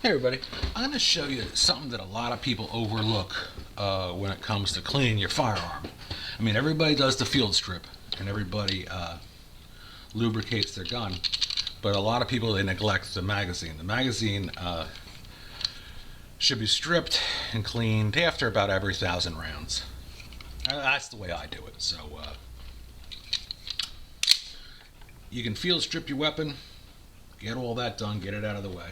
Hey everybody, I'm going to show you something that a lot of people overlook when it comes to cleaning your firearm. I mean, everybody does the field strip and everybody lubricates their gun, but a lot of people, they neglect the magazine. The magazine should be stripped and cleaned after about every 1,000 rounds. That's the way I do it. So you can field strip your weapon, get all that done, get it out of the way.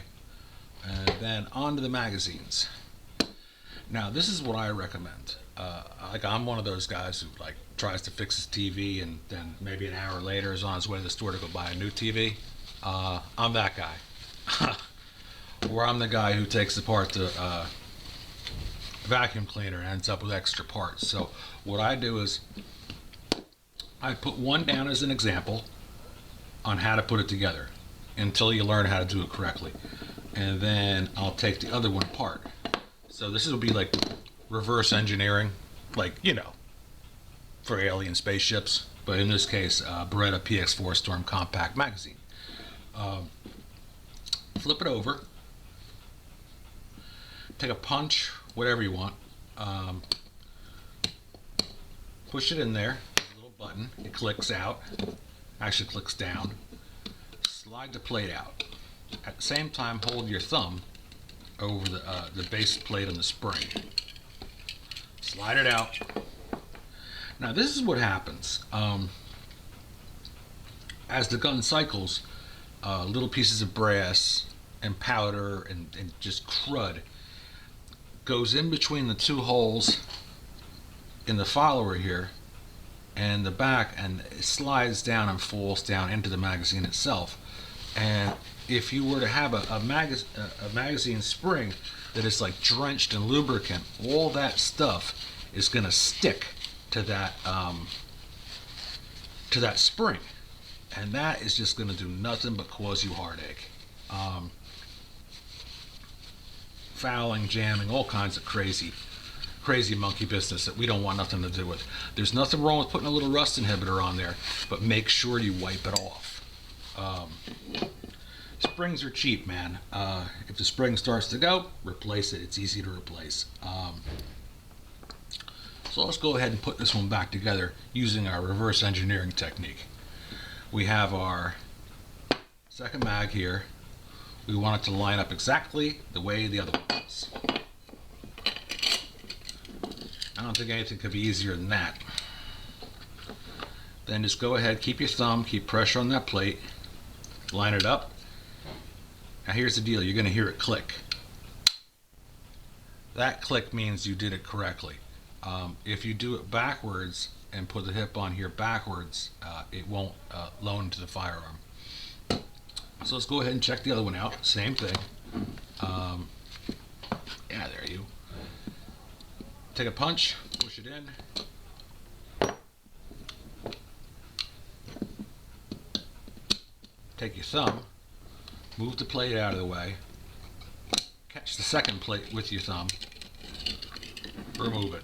And then on to the magazines. Now this is what I recommend. I'm one of those guys who tries to fix his TV and then maybe an hour later is on his way to the store to go buy a new TV. I'm that guy. Or I'm the guy who takes apart the vacuum cleaner and ends up with extra parts. So what I do is I put one down as an example on how to put it together until you learn how to do it correctly. And then I'll take the other one apart. So this will be like reverse engineering, for alien spaceships. But in this case, Beretta PX4 Storm Compact Magazine. Flip it over. Take a punch, whatever you want. Push it in there. A little button. It clicks out. Actually clicks down. Slide the plate out. At the same time, hold your thumb over the base plate on the spring. Slide it out. Now this is what happens. As the gun cycles, little pieces of brass and powder and just crud goes in between the two holes in the follower here and the back, and it slides down and falls down into the magazine itself. And if you were to have a magazine spring that is drenched in lubricant, all that stuff is going to stick to that spring, and that is just going to do nothing but cause you heartache. Fouling, jamming, all kinds of crazy monkey business that we don't want nothing to do with. There's nothing wrong with putting a little rust inhibitor on there, but make sure you wipe it off. Springs are cheap, man. If the spring starts to go, replace it. It's easy to replace. So let's go ahead and put this one back together using our reverse engineering technique. We have our second mag here. We want it to line up exactly the way the other one is. I don't think anything could be easier than that. Then just go ahead, keep your thumb, keep pressure on that plate, line it up. Now here's the deal, you're going to hear it click. That click means you did it correctly. If you do it backwards and put the hip on here backwards, it won't load into the firearm. So let's go ahead and check the other one out. Same thing. Yeah, there you. Take a punch, push it in. Take your thumb, move the plate out of the way, catch the second plate with your thumb, remove it.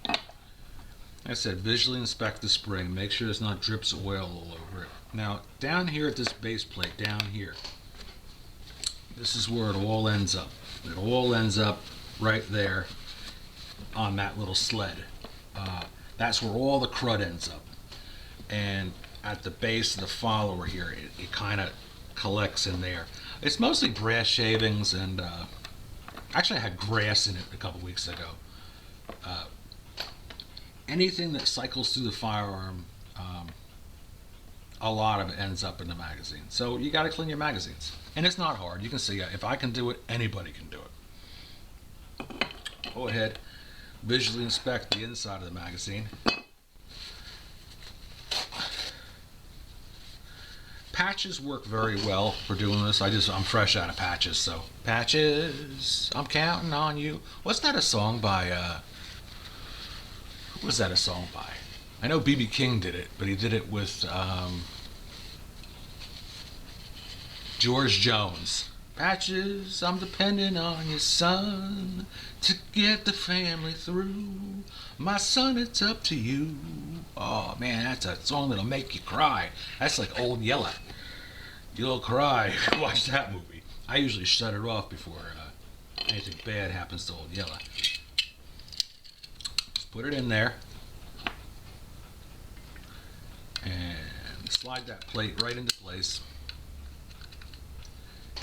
Like I said, visually inspect the spring, make sure there's not drips of oil all over it. Now, down here at this base plate, down here, this is where it all ends up. It all ends up right there on that little sled. That's where all the crud ends up. And at the base of the follower here, it kind of collects in there. It's mostly brass shavings, and actually I had grass in it a couple weeks ago. Anything that cycles through the firearm, a lot of it ends up in the magazine. So you got to clean your magazines, and it's not hard. You can see if I can do it, anybody can do it. Go ahead, visually inspect the inside of the magazine. Patches work very well for doing this. I'm fresh out of patches, so patches, I'm counting on you. Wasn't that a song by who was that a song by? I know B.B. King did it, but he did it with George Jones. Patches, I'm depending on you, son, to get the family through. My son, it's up to you. Oh man, that's a song that'll make you cry. That's like Old Yeller. You'll cry if you watch that movie. I usually shut it off before anything bad happens to old yellow. Just put it in there and slide that plate right into place.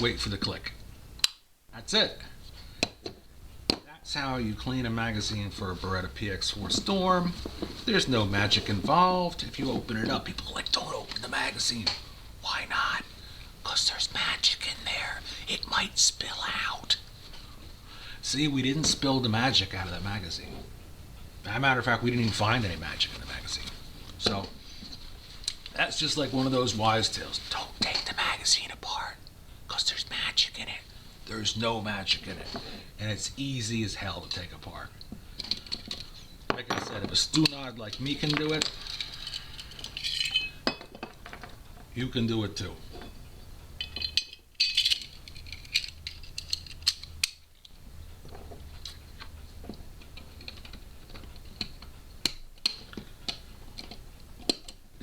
Wait for the click. That's it. That's how you clean a magazine for a Beretta PX4 Storm. There's no magic involved. If you open it up, people are like, don't open the magazine. Why not? Because there's magic in there. It might spill out. See, we didn't spill the magic out of the magazine. As a matter of fact, we didn't even find any magic in the magazine. So, that's just like one of those wise tales. Don't take the magazine apart, because there's magic in it. There's no magic in it. And it's easy as hell to take apart. Like I said, if a stu-nod like me can do it, you can do it too.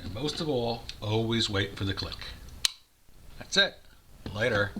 And most of all, always wait for the click. That's it. Later.